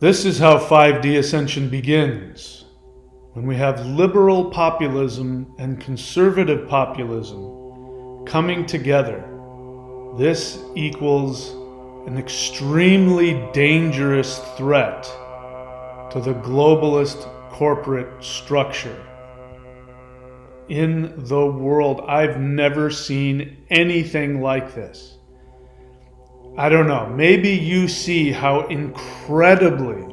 This is how 5D ascension begins. When we have liberal populism and conservative populism coming together, this equals an extremely dangerous threat to the globalist corporate structure in the world. I've never seen anything like this. I don't know, maybe you see how incredibly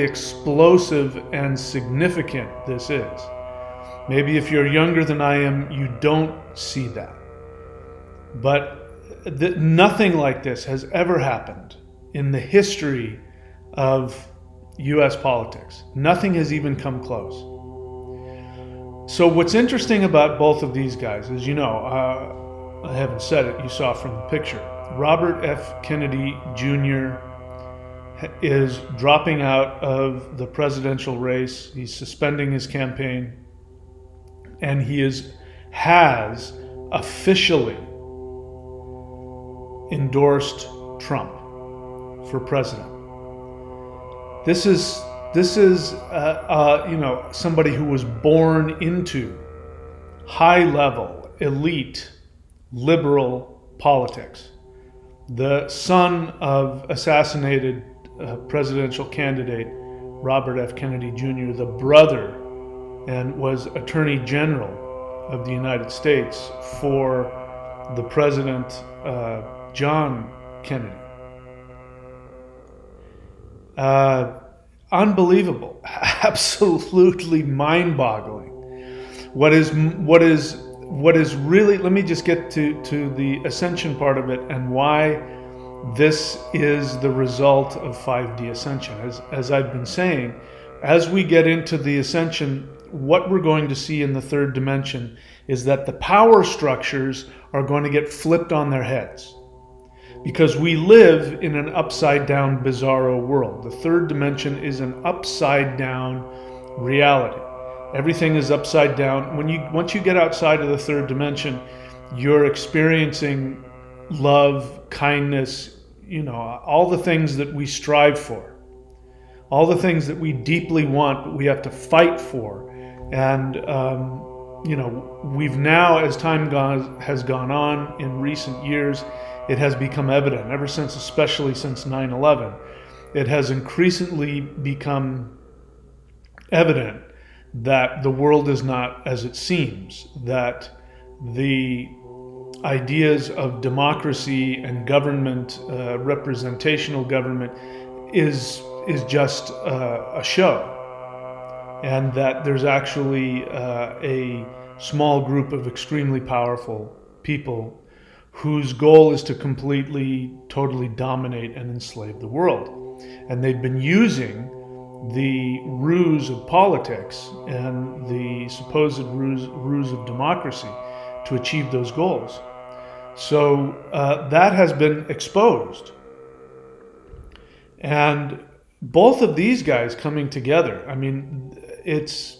explosive and significant this is. Maybe if you're younger than I am, you don't see that. But nothing like this has ever happened in the history of US politics. Nothing has even come close. So what's interesting about both of these guys is, I haven't said it, you saw from the picture. Robert F. Kennedy Jr. is dropping out of the presidential race. He's suspending his campaign. And he has officially endorsed Trump for president. This is somebody who was born into high-level, elite, liberal politics. The son of assassinated presidential candidate Robert F. Kennedy Jr., the brother, and was Attorney General of the United States for the President John Kennedy. Unbelievable, absolutely mind-boggling. What is really, let me just get to the ascension part of it and why this is the result of 5D ascension. As I've been saying, as we get into the ascension, what we're going to see in the third dimension is that the power structures are going to get flipped on their heads. Because we live in an upside-down, bizarro world. The third dimension is an upside-down reality. Everything is upside down. Once you get outside of the third dimension, you're experiencing love, kindness, all the things that we strive for, all the things that we deeply want, but we have to fight for. And we've now, as time has gone on in recent years, it has become evident, especially since 9/11, it has increasingly become evident that the world is not as it seems, that the ideas of democracy and government, representational government, is just a show, and that there's actually a small group of extremely powerful people whose goal is to totally dominate and enslave the world. And they've been using the ruse of politics and the supposed ruse of democracy to achieve those goals. So that has been exposed. And both of these guys coming together, it's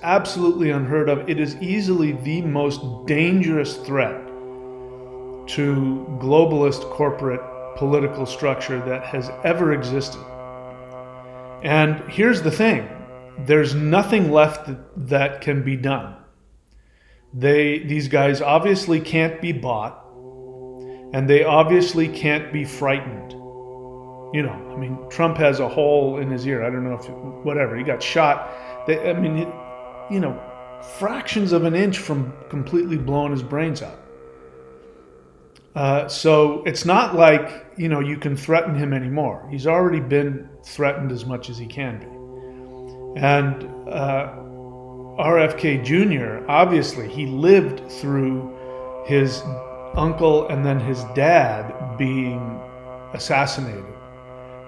absolutely unheard of. It is easily the most dangerous threat to globalist corporate political structure that has ever existed. And here's the thing, there's nothing left that can be done. These guys obviously can't be bought, and they obviously can't be frightened. Trump has a hole in his ear. I don't know he got shot. Fractions of an inch from completely blowing his brains out. So it's not like, you can threaten him anymore. He's already been threatened as much as he can be. And RFK Jr., obviously, he lived through his uncle and then his dad being assassinated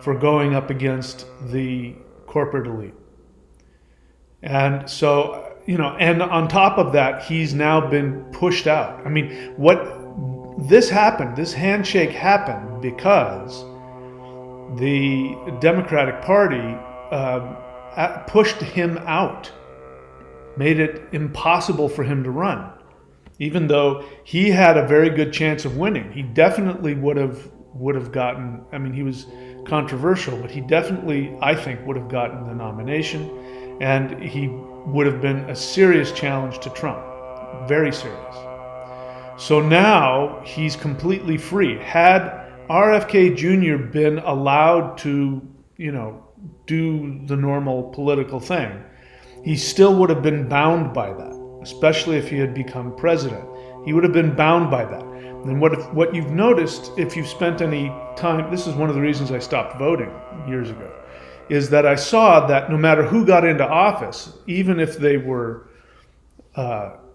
for going up against the corporate elite. And so, and on top of that, he's now been pushed out. This handshake happened because the Democratic Party pushed him out, made it impossible for him to run, even though he had a very good chance of winning. He definitely would have would have gotten, I mean, he was controversial, but he definitely, I think, would have gotten the nomination, and he would have been a serious challenge to Trump, very serious. So now he's completely free. Had RFK Jr. been allowed to, do the normal political thing, he still would have been bound by that, especially if he had become president. He would have been bound by that. And what you've noticed, if you've spent any time, this is one of the reasons I stopped voting years ago, is that I saw that no matter who got into office, even if they were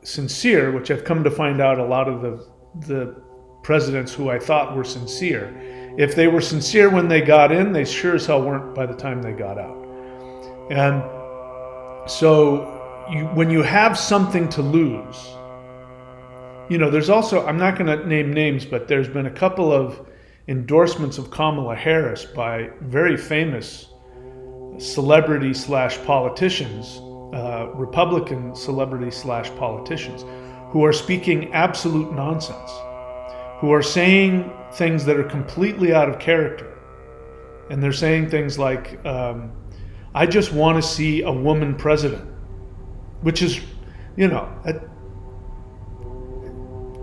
sincere, which I've come to find out a lot of the presidents who I thought were sincere, if they were sincere when they got in, they sure as hell weren't by the time they got out. And so when you have something to lose, there's also, I'm not going to name names, but there's been a couple of endorsements of Kamala Harris by very famous celebrity/politicians, Republican celebrity/politicians, who are speaking absolute nonsense, who are saying things that are completely out of character. And they're saying things like, I just want to see a woman president, which is,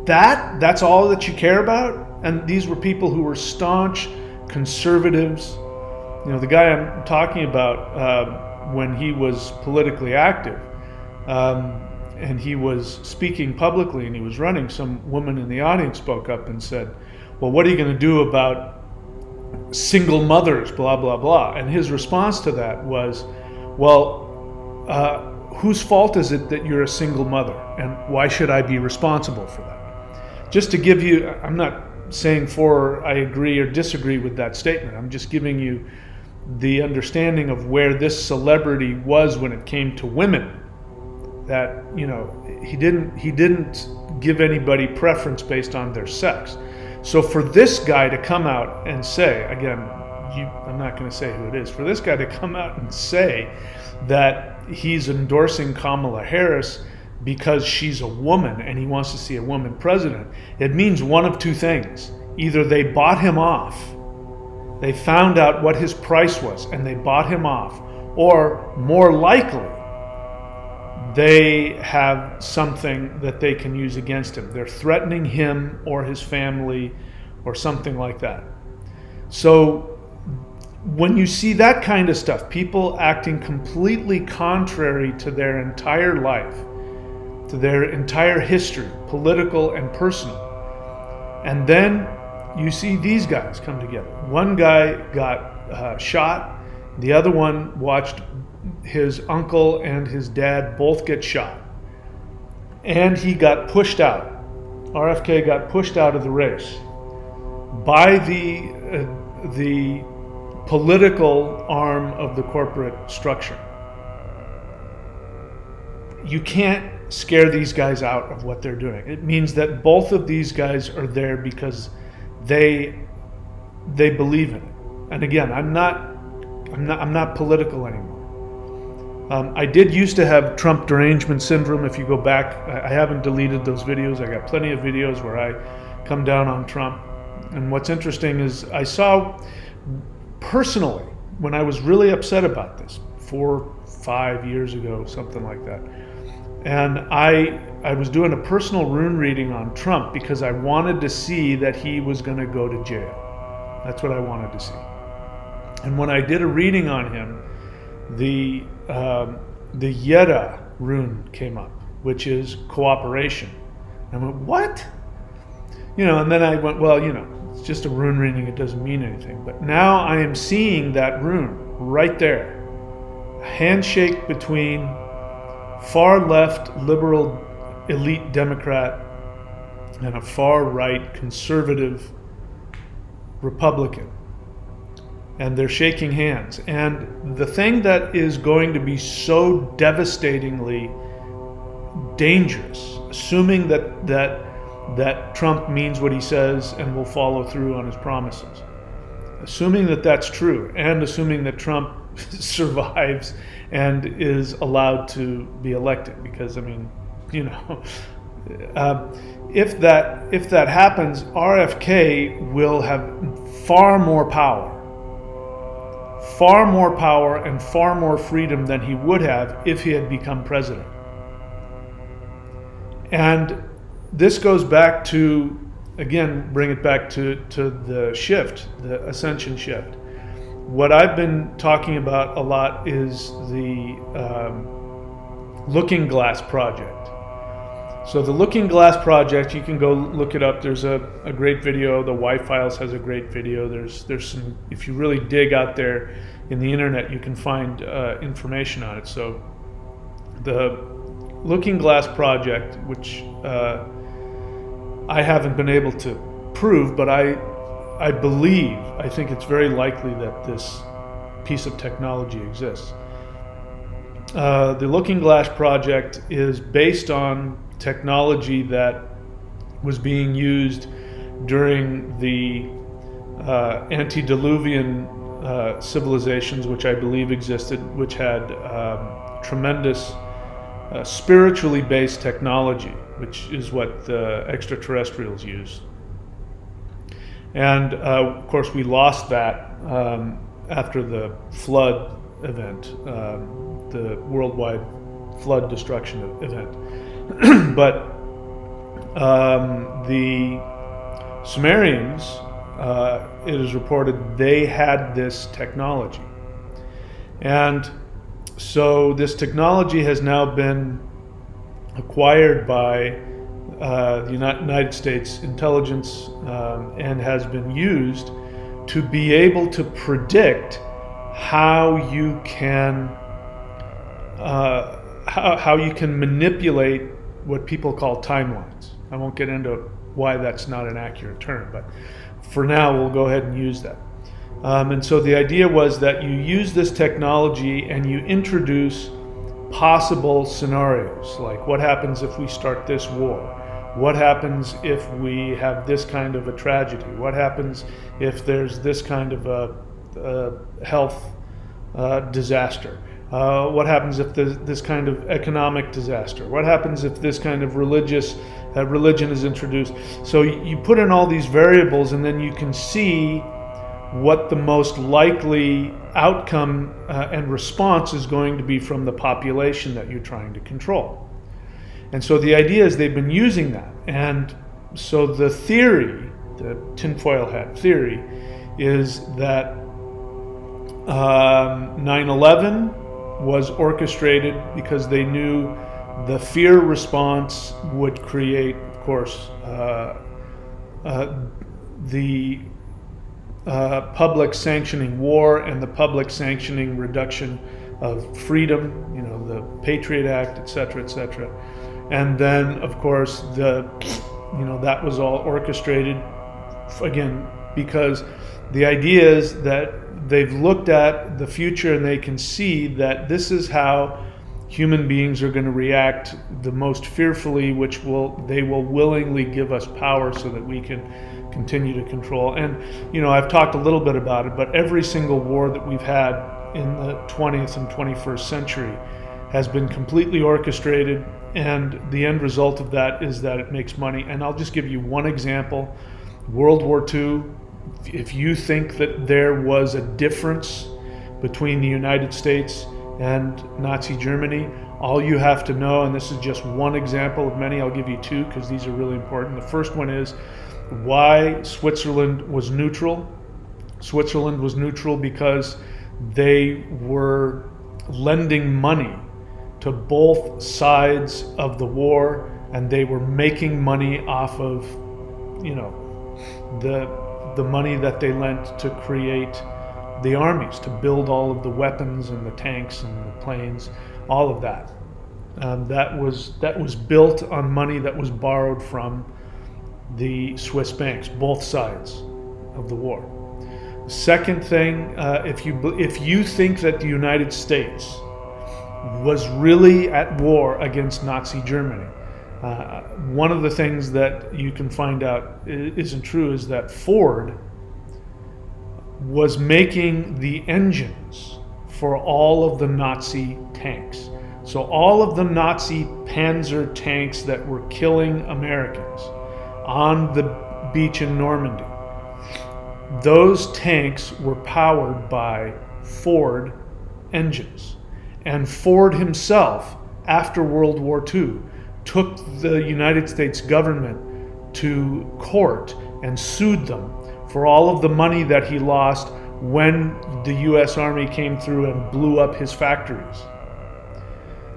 that's all that you care about? And these were people who were staunch conservatives. The guy I'm talking about, when he was politically active, and he was speaking publicly and he was running, some woman in the audience spoke up and said, well, what are you going to do about single mothers, blah, blah, blah. And his response to that was, well, whose fault is it that you're a single mother? And why should I be responsible for that? Just to give you, I'm not saying I agree or disagree with that statement. I'm just giving you the understanding of where this celebrity was when it came to women. That, he didn't give anybody preference based on their sex. So for this guy to come out and say, again, I'm not going to say who it is, for this guy to come out and say that he's endorsing Kamala Harris because she's a woman and he wants to see a woman president, it means one of two things. Either they bought him off, they found out what his price was and they bought him off, or more likely, they have something that they can use against him. They're threatening him or his family or something like that. So when you see that kind of stuff, people acting completely contrary to their entire life, to their entire history, political and personal, and then you see these guys come together. One guy got shot, the other one watched his uncle and his dad both get shot. And he got pushed out. RFK got pushed out of the race by the political arm of the corporate structure. You can't scare these guys out of what they're doing. It means that both of these guys are there because they believe in it. And again, I'm not political anymore. I did used to have Trump derangement syndrome. If you go back, I haven't deleted those videos. I got plenty of videos where I come down on Trump. And what's interesting is I saw personally, when I was really upset about this 4-5 year ago, something like that, and I was doing a personal rune reading on Trump because I wanted to see that he was going to go to jail. That's what I wanted to see. And when I did a reading on him, the Yeda rune came up, which is cooperation. I went, what? And then I went, well, it's just a rune reading, it doesn't mean anything. But now I am seeing that rune right there. A handshake between far left liberal elite Democrat and a far right conservative Republican. And they're shaking hands. And the thing that is going to be so devastatingly dangerous, assuming that Trump means what he says and will follow through on his promises, assuming that that's true, and assuming that Trump survives and is allowed to be elected, because if that happens, RFK will have far more power and far more freedom than he would have if he had become president. And this goes back to, again, bring it back to the shift, the ascension shift. What I've been talking about a lot is the Looking Glass Project. So the Looking Glass Project, you can go look it up. There's a great video. The Y-Files has a great video. There's some, if you really dig out there in the internet, you can find information on it. So the Looking Glass Project, which I haven't been able to prove, but I think it's very likely that this piece of technology exists. The Looking Glass Project is based on technology that was being used during the antediluvian civilizations, which I believe existed, which had tremendous spiritually based technology, which is what the extraterrestrials use. And of course, we lost that after the flood event, the worldwide flood destruction event. But the Sumerians, it is reported, they had this technology. And so this technology has now been acquired by the United States intelligence and has been used to be able to predict how you can manipulate what people call timelines. I won't get into why that's not an accurate term, but for now we'll go ahead and use that. And so the idea was that you use this technology and you introduce possible scenarios, like what happens if we start this war? What happens if we have this kind of a tragedy? What happens if there's this kind of a health disaster? What happens if there's this kind of economic disaster? What happens if this kind of religion is introduced? So you put in all these variables, and then you can see what the most likely outcome and response is going to be from the population that you're trying to control. And so the idea is they've been using that. And so the theory, the tinfoil hat theory, is that 9/11 was orchestrated because they knew the fear response would create, of course, the public sanctioning war and the public sanctioning reduction of freedom, the Patriot Act, et cetera, and then of course that was all orchestrated again because the idea is that they've looked at the future and they can see that this is how human beings are going to react the most fearfully, which they will willingly give us power so that we can continue to control. And I've talked a little bit about it, but every single war that we've had in the 20th and 21st century has been completely orchestrated, and the end result of that is that it makes money. And I'll just give you one example. World War II, if you think that there was a difference between the United States and Nazi Germany, all you have to know, and this is just one example of many, I'll give you two because these are really important. The first one is why Switzerland was neutral. Switzerland was neutral because they were lending money to both sides of the war, and they were making money off of, the money that they lent to create the armies, to build all of the weapons and the tanks and the planes, all of that. That was built on money that was borrowed from the Swiss banks, both sides of the war. Second thing, if you think that the United States was really at war against Nazi Germany, one of the things that you can find out isn't true is that Ford was making the engines for all of the Nazi tanks. So all of the Nazi Panzer tanks that were killing Americans on the beach in Normandy. Those tanks were powered by Ford engines. And Ford himself, after World War II, took the United States government to court and sued them for all of the money that he lost when the US Army came through and blew up his factories.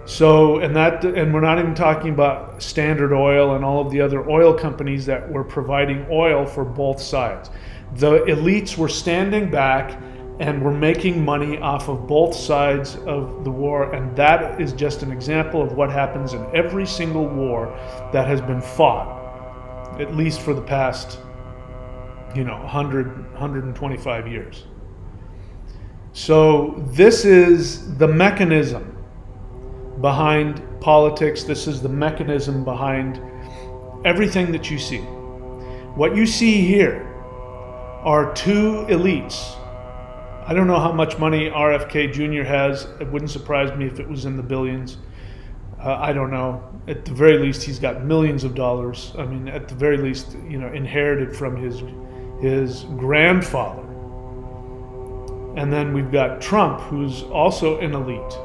So, and we're not even talking about Standard Oil and all of the other oil companies that were providing oil for both sides. The elites were standing back and were making money off of both sides of the war, and that is just an example of what happens in every single war that has been fought, at least for the past, 125 years. So this is the mechanism behind politics. This is the mechanism behind everything that you see. What you see here are two elites. I don't know how much money RFK Jr. has. It wouldn't surprise me if it was in the billions. I don't know. At the very least, he's got millions of dollars. I mean, at the very least, inherited from his grandfather. And then we've got Trump, who's also an elite.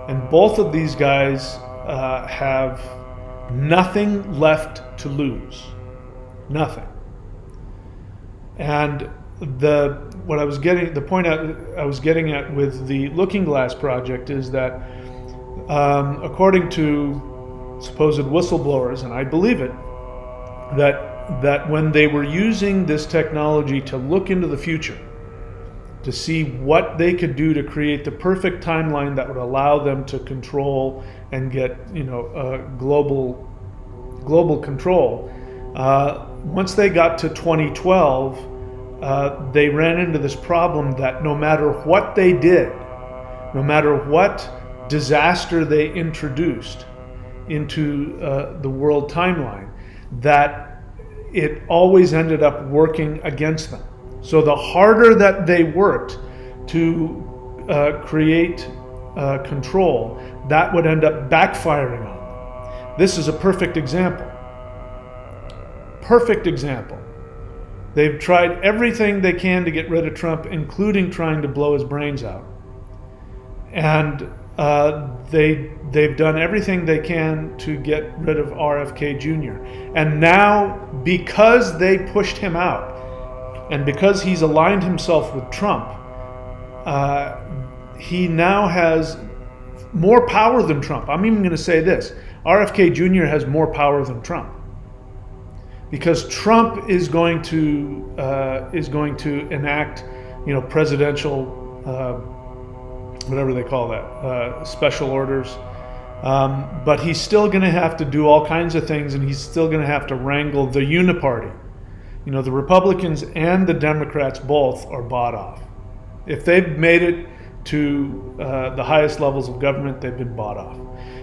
And both of these guys have nothing left to lose. Nothing. And the point I was getting at with the Looking Glass project is that according to supposed whistleblowers, and I believe it, that when they were using this technology to look into the future, to see what they could do to create the perfect timeline that would allow them to control and get global control. Once they got to 2012, they ran into this problem that no matter what they did, no matter what disaster they introduced into the world timeline, that it always ended up working against them. So the harder that they worked to create control, that would end up backfiring on them. This is a perfect example. Perfect example. They've tried everything they can to get rid of Trump, including trying to blow his brains out. And they've done everything they can to get rid of RFK Jr. And now, because they pushed him out, and because he's aligned himself with Trump, he now has more power than Trump. I'm even going to say this: RFK Jr. has more power than Trump, because Trump is going to enact, presidential, whatever they call that, special orders. But he's still going to have to do all kinds of things, and he's still going to have to wrangle the uniparty. The Republicans and the Democrats both are bought off. If they've made it to the highest levels of government, they've been bought off.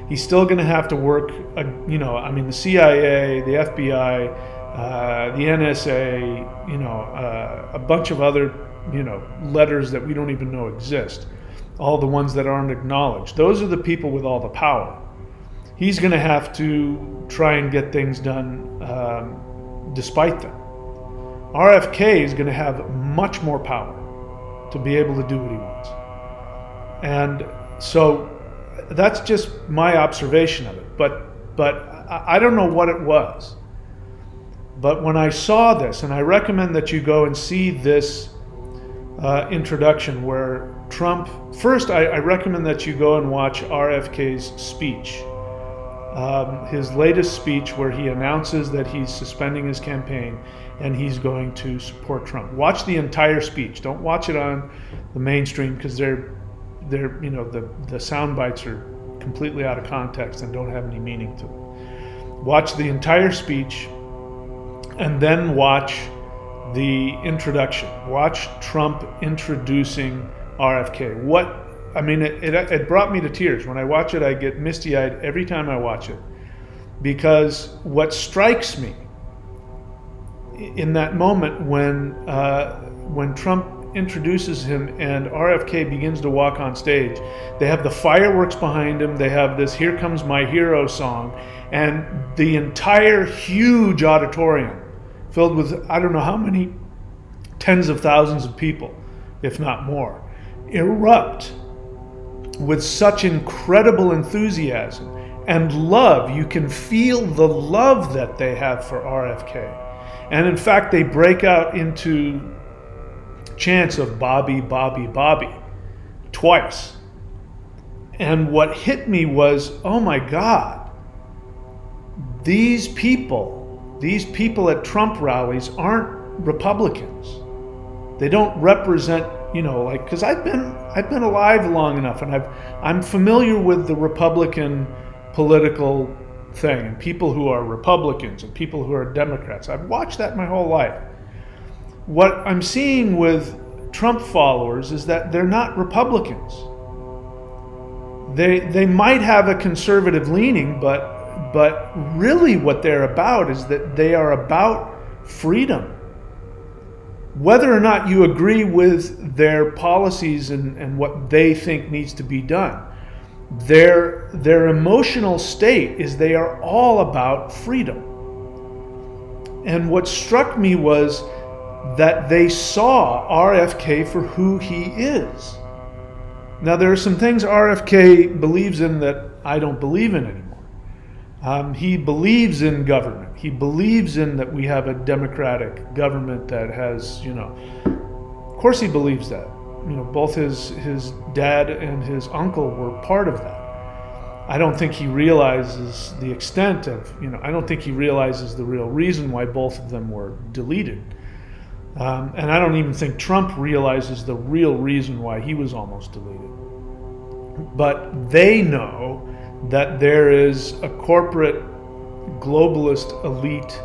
He's still going to have to work, the CIA, the FBI, the NSA, a bunch of other, letters that we don't even know exist. All the ones that aren't acknowledged. Those are the people with all the power. He's going to have to try and get things done despite them. RFK is going to have much more power to be able to do what he wants. And so that's just my observation of it. But I don't know what it was. But when I saw this, and I recommend that you go and see this introduction where Trump, first I recommend that you go and watch RFK's speech. His latest speech where he announces that he's suspending his campaign and he's going to support Trump. Watch the entire speech. Don't watch it on the mainstream, because the sound bites are completely out of context and don't have any meaning to them. Watch the entire speech and then watch the introduction. Watch Trump introducing RFK. It brought me to tears. When I watch it, I get misty-eyed every time I watch it, because what strikes me in that moment when Trump introduces him and RFK begins to walk on stage, they have the fireworks behind him, they have this "Here Comes My Hero" song, And the entire huge auditorium, filled with I don't know how many tens of thousands of people, if not more, erupt with such incredible enthusiasm and love. You can feel the love that they have for RFK. And in fact, they break out into chants of Bobby, Bobby, Bobby twice. And what hit me was, oh my God, these people at Trump rallies aren't Republicans. They don't represent, because I've been alive long enough, and I'm familiar with the Republican political thing, and people who are Republicans and people who are Democrats. I've watched that my whole life. What I'm seeing with Trump followers is that they're not Republicans. They might have a conservative leaning, but really what they're about is that they are about freedom. Whether or not you agree with their policies and what they think needs to be done, their emotional state is they are all about freedom. And what struck me was that they saw RFK for who he is. Now, there are some things RFK believes in that I don't believe in anymore. He believes in government. He believes in that we have a democratic government that has, of course he believes that. Both his dad and his uncle were part of that. I don't think he realizes the extent of, I don't think he realizes the real reason why both of them were deleted. And I don't even think Trump realizes the real reason why he was almost deleted. But they know that there is a corporate globalist elite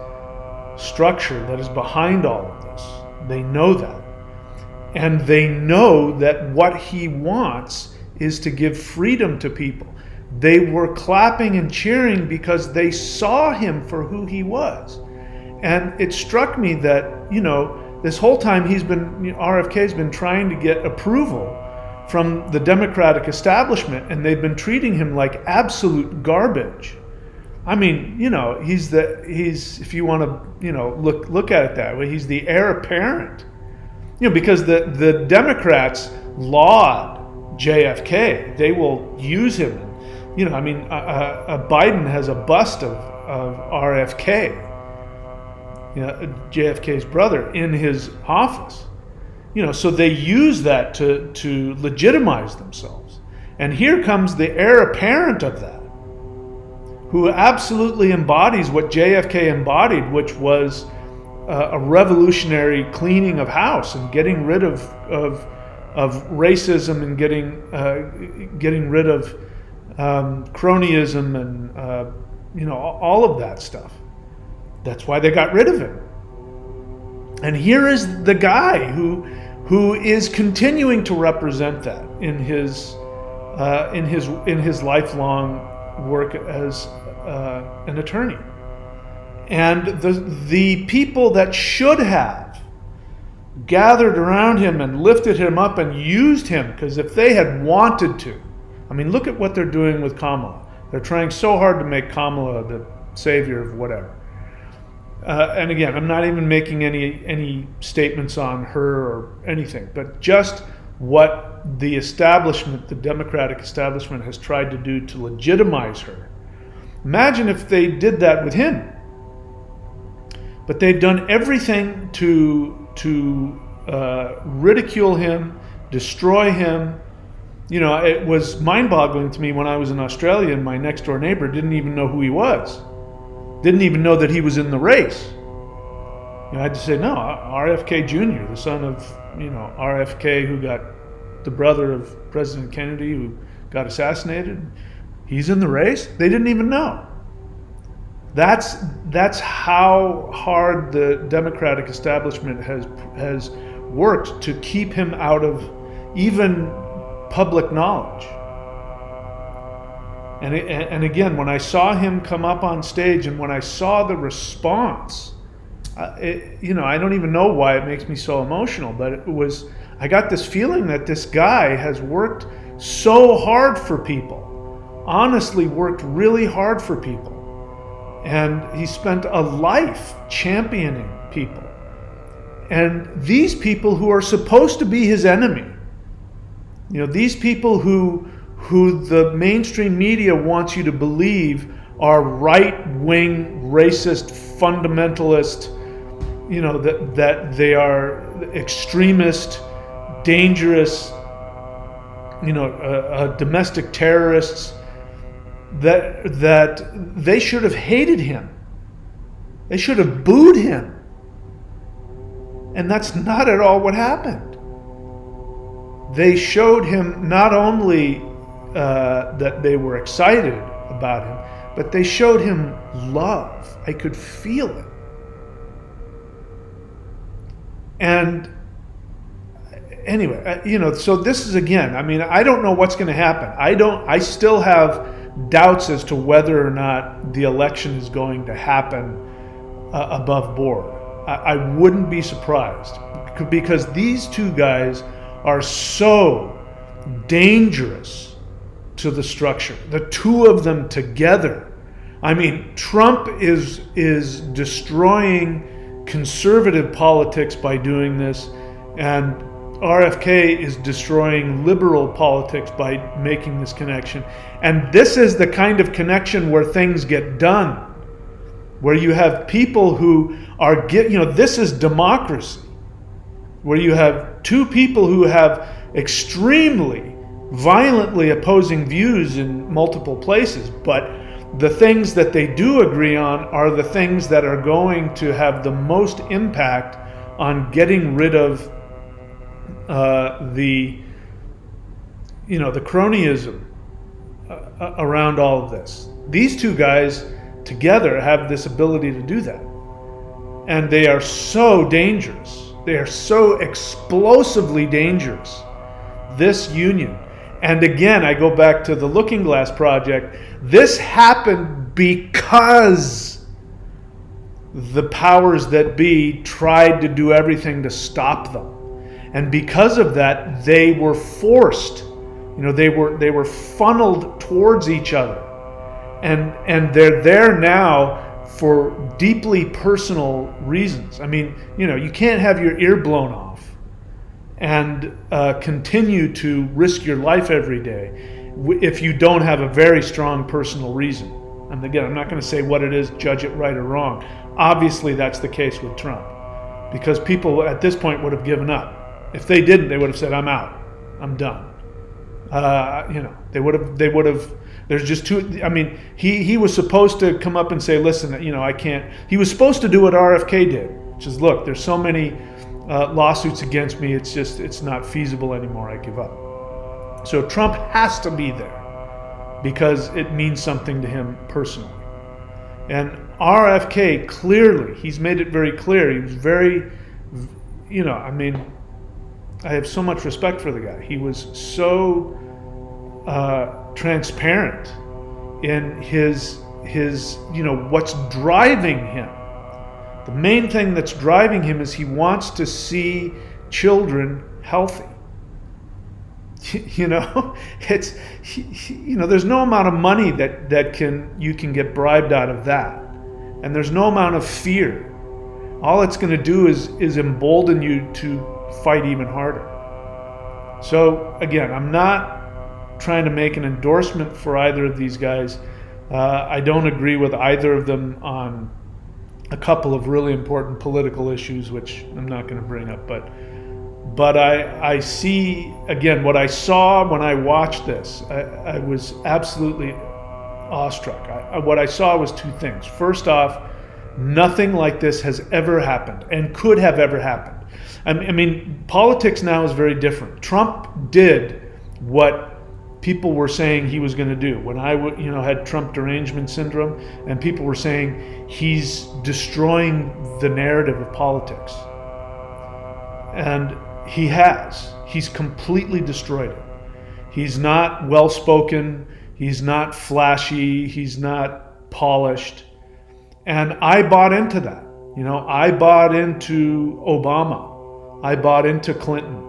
structure that is behind all of this. They know that. And they know that what he wants is to give freedom to people. They were clapping and cheering because they saw him for who he was. And it struck me that, this whole time RFK's been trying to get approval from the Democratic establishment, and they've been treating him like absolute garbage. I mean, he's if you want to, look at it that way, he's the heir apparent. Because the Democrats laud JFK. They will use him. Biden has a bust of RFK, JFK's brother, in his office. So they use that to legitimize themselves. And here comes the heir apparent of that, who absolutely embodies what JFK embodied, which was a revolutionary cleaning of house and getting rid of racism and getting rid of cronyism and all of that stuff. That's why they got rid of him. And here is the guy who is continuing to represent that in his lifelong work as an attorney. And the people that should have gathered around him and lifted him up and used him, because if they had wanted to, look at what they're doing with Kamala. They're trying so hard to make Kamala the savior of whatever. And again, I'm not even making any statements on her or anything, but just what the establishment, the Democratic establishment, has tried to do to legitimize her. Imagine if they did that with him. But they've done everything to ridicule him, destroy him. It was mind-boggling to me when I was in Australia and my next-door neighbor didn't even know who he was. Didn't even know that he was in the race. I had to say, no, RFK Jr., the son of, RFK, who got the brother of President Kennedy, who got assassinated. He's in the race. They didn't even know. That's how hard the Democratic establishment has worked to keep him out of even public knowledge. And again, when I saw him come up on stage and when I saw the response, I don't even know why it makes me so emotional, but I got this feeling that this guy has worked so hard for people, honestly worked really hard for people. And he spent a life championing people. And these people who are supposed to be his enemy, these people who the mainstream media wants you to believe are right-wing, racist, fundamentalist, that they are extremist, dangerous, domestic terrorists, that they should have hated him. They should have booed him. And that's not at all what happened. They showed him not only that they were excited about him, but they showed him love. I could feel it. And anyway, so this is, again, I don't know what's going to happen. I still have doubts as to whether or not the election is going to happen above board. I wouldn't be surprised, because these two guys are so dangerous to the structure. The two of them together. Trump is destroying conservative politics by doing this, and RFK is destroying liberal politics by making this connection. And this is the kind of connection where things get done, where you have people who are, this is democracy, where you have two people who have extremely violently opposing views in multiple places, but the things that they do agree on are the things that are going to have the most impact on getting rid of the cronyism around all of this. These two guys together have this ability to do that. And they are so dangerous. They are so explosively dangerous, this union. And again, I go back to the Looking Glass Project. This happened because the powers that be tried to do everything to stop them. And because of that, they were forced, they were funneled towards each other. And they're there now for deeply personal reasons. You can't have your ear blown off and continue to risk your life every day if you don't have a very strong personal reason. And again, I'm not going to say what it is, judge it right or wrong. Obviously, that's the case with Trump, because people at this point would have given up. If they didn't, they would have said, "I'm out. I'm done." They would have. There's just too. He was supposed to come up and say, "Listen, I can't." He was supposed to do what RFK did, which is, "Look, there's so many lawsuits against me. It's not feasible anymore. I give up." So Trump has to be there because it means something to him personally. And RFK, clearly, he's made it very clear. He was very, I have so much respect for the guy. He was so transparent in his what's driving him. The main thing that's driving him is he wants to see children healthy. It's there's no amount of money that you can get bribed out of that, and there's no amount of fear. All it's going to do is embolden you to fight even harder. So again, I'm not trying to make an endorsement for either of these guys. I don't agree with either of them on a couple of really important political issues, which I'm not going to bring up, but I see, again, what I saw when I watched this, I was absolutely awestruck. What I saw was two things. First off, nothing like this has ever happened and could have ever happened. Politics now is very different. Trump did what people were saying he was going to do. When I had Trump derangement syndrome, and people were saying he's destroying the narrative of politics. And he has. He's completely destroyed it. He's not well-spoken. He's not flashy. He's not polished. And I bought into that. I bought into Obama. I bought into Clinton.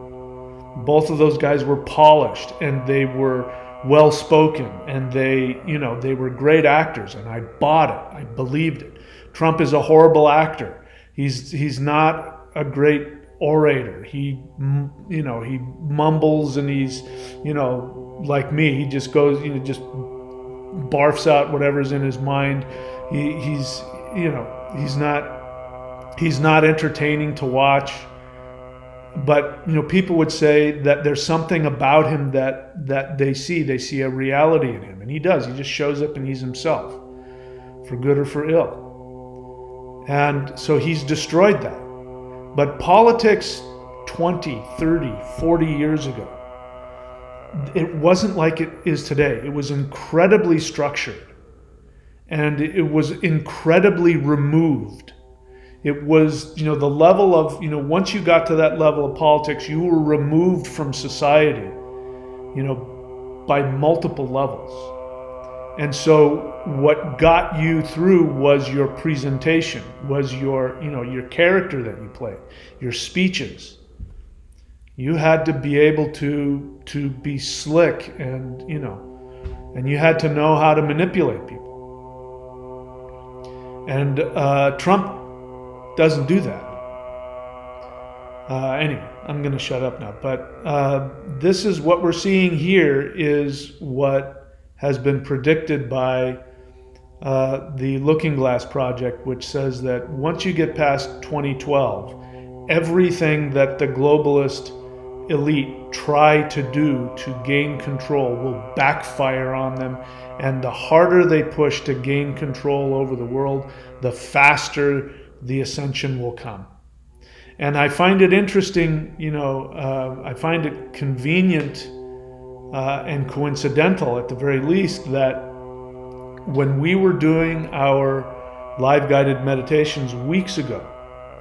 Both of those guys were polished, and they were well spoken, and they were great actors, and I bought it. I believed it. Trump is a horrible actor. He's not a great orator. He mumbles, and he's, like me, he just goes, just barfs out whatever's in his mind. He's not entertaining to watch. But people would say that there's something about him that they see a reality in him, and he does. He just shows up and he's himself, for good or for ill. And so he's destroyed that. But politics 20, 30, 40 years ago, it wasn't like it is today. It was incredibly structured, and it was incredibly removed. It was, the level of, once you got to that level of politics, you were removed from society, by multiple levels. And so what got you through was your presentation, was your character that you played, your speeches. You had to be able to be slick, and you had to know how to manipulate people. And Trump doesn't do that. Anyway, I'm going to shut up now. But this is what we're seeing here, is what has been predicted by the Looking Glass Project, which says that once you get past 2012, everything that the globalist elite try to do to gain control will backfire on them. And the harder they push to gain control over the world, the faster the ascension will come. And I find it interesting, I find it convenient and coincidental, at the very least, that when we were doing our live guided meditations weeks ago,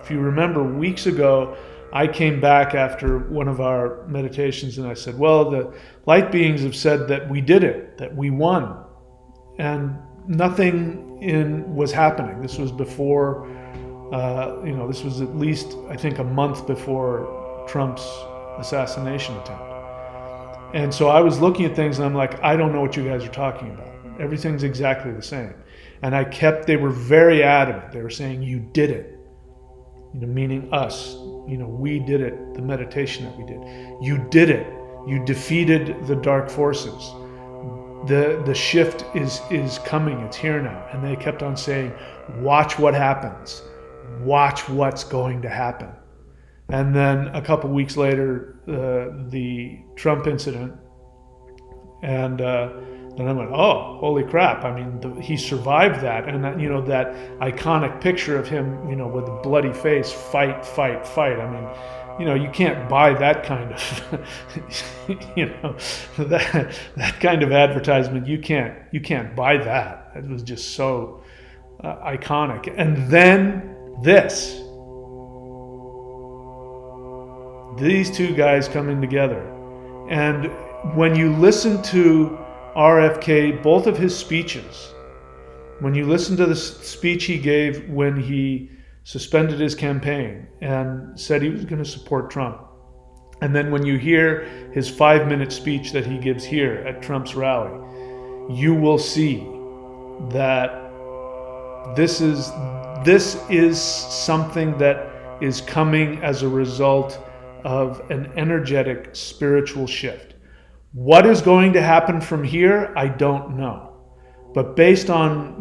if you remember, weeks ago, I came back after one of our meditations and I said, well, the light beings have said that we did it, that we won. And nothing was happening. This was before, this was at least, I think, a month before Trump's assassination attempt. And so I was looking at things and I'm like, I don't know what you guys are talking about. Everything's exactly the same. And they were very adamant. They were saying, you did it. Meaning us. We did it, the meditation that we did. You did it. You defeated the dark forces. The shift is coming. It's here now. And they kept on saying, watch what happens. Watch what's going to happen. And then a couple weeks later, the Trump incident, and then I went, oh, holy crap. I mean, he survived that. And that, that iconic picture of him, with a bloody face, fight, fight, fight. I mean, you can't buy that kind of, that kind of advertisement. You can't buy that. It was just so iconic. And then these two guys coming together. And when you listen to RFK, both of his speeches, when you listen to the speech he gave when he suspended his campaign and said he was going to support Trump, and then when you hear his 5-minute speech that he gives here at Trump's rally, you will see that this is something that is coming as a result of an energetic spiritual shift. What is going to happen from here, I don't know. But based on,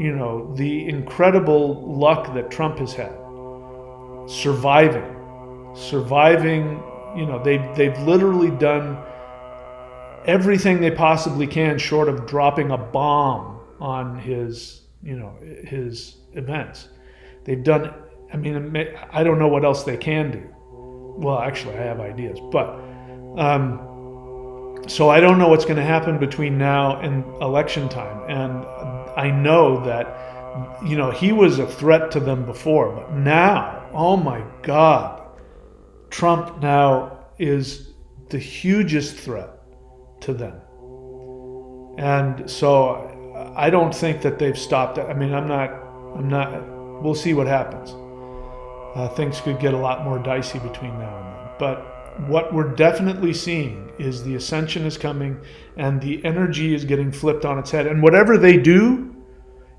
the incredible luck that Trump has had, surviving, they've literally done everything they possibly can short of dropping a bomb on his events. They've done, I don't know what else they can do. Well, actually, I have ideas, but so I don't know what's going to happen between now and election time. And I know that, he was a threat to them before, but now, oh my God, Trump now is the hugest threat to them. And so I don't think that they've stopped it. We'll see what happens. Things could get a lot more dicey between now and then. But what we're definitely seeing is the ascension is coming and the energy is getting flipped on its head. And whatever they do,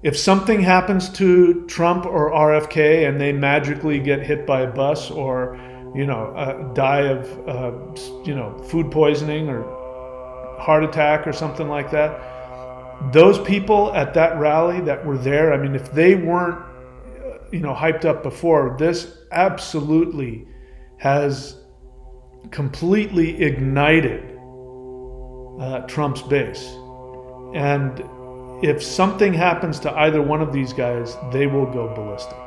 if something happens to Trump or RFK and they magically get hit by a bus or, die of, food poisoning or heart attack or something like that, those people at that rally that were there, I mean, if they weren't, hyped up before, this absolutely has completely ignited Trump's base. And if something happens to either one of these guys, they will go ballistic.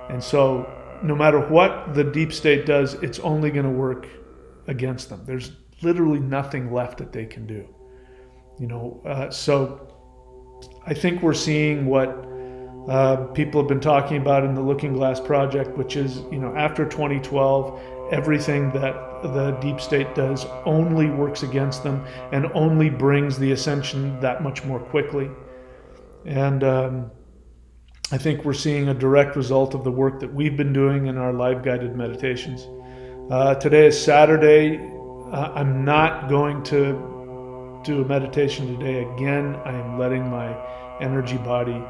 And so no matter what the deep state does, it's only going to work against them. There's literally nothing left that they can do. So I think we're seeing what people have been talking about in the Looking Glass Project, which is, after 2012, everything that the deep state does only works against them and only brings the ascension that much more quickly. And I think we're seeing a direct result of the work that we've been doing in our live guided meditations. Today is Saturday. I'm not going to do a meditation today again. I am letting my energy body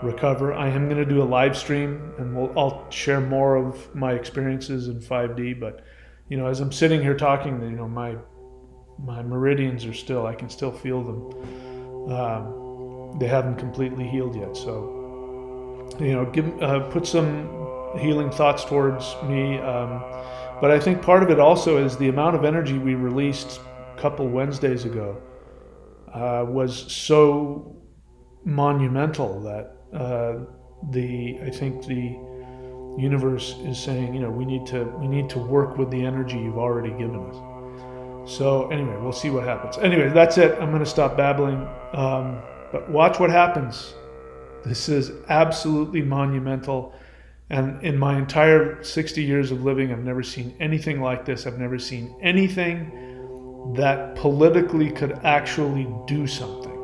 recover. I am going to do a live stream, and I'll share more of my experiences in 5D. But as I'm sitting here talking, my meridians are still. I can still feel them. They haven't completely healed yet. So put some healing thoughts towards me. But I think part of it also is the amount of energy we released a couple Wednesdays ago was so monumental that I think the universe is saying, we need to work with the energy you've already given us. So anyway, we'll see what happens. Anyway, that's it. I'm going to stop babbling. But watch what happens. This is absolutely monumental. And in my entire 60 years of living, I've never seen anything like this. I've never seen anything that politically could actually do something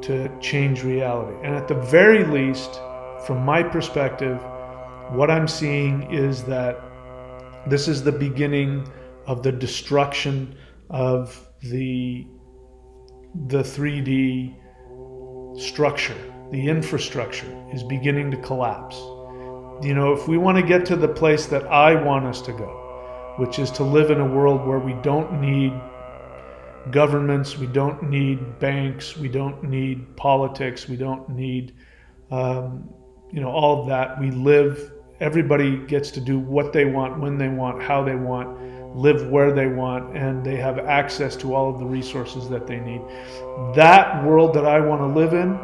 to change reality. And at the very least, from my perspective, what I'm seeing is that this is the beginning of the destruction of the 3D structure. The infrastructure is beginning to collapse. If we want to get to the place that I want us to go, which is to live in a world where we don't need governments, we don't need banks, we don't need politics, we don't need, all of that. We live, everybody gets to do what they want, when they want, how they want, live where they want, and they have access to all of the resources that they need. That world that I want to live in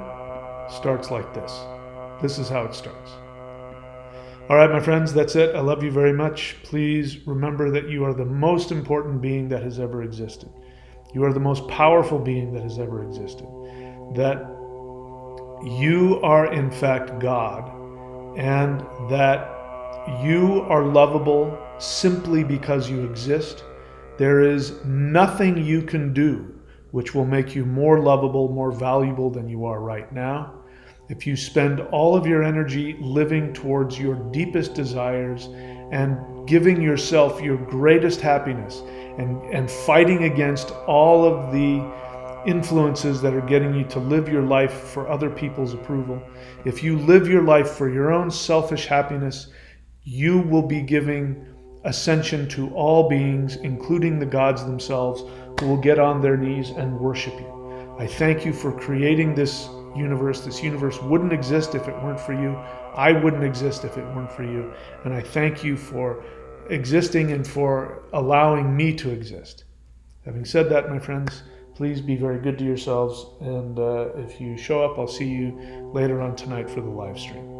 starts like this. This is how it starts. All right, my friends, that's it. I love you very much. Please remember that you are the most important being that has ever existed. You are the most powerful being that has ever existed. That you are in fact God, and that you are lovable simply because you exist. There is nothing you can do which will make you more lovable, more valuable than you are right now. If you spend all of your energy living towards your deepest desires and giving yourself your greatest happiness and fighting against all of the influences that are getting you to live your life for other people's approval, if you live your life for your own selfish happiness, you will be giving ascension to all beings, including the gods themselves, who will get on their knees and worship you. I thank you for creating this universe. This universe wouldn't exist if it weren't for you. I wouldn't exist if it weren't for you. And I thank you for existing and for allowing me to exist. Having said that, my friends, please be very good to yourselves. And if you show up, I'll see you later on tonight for the live stream.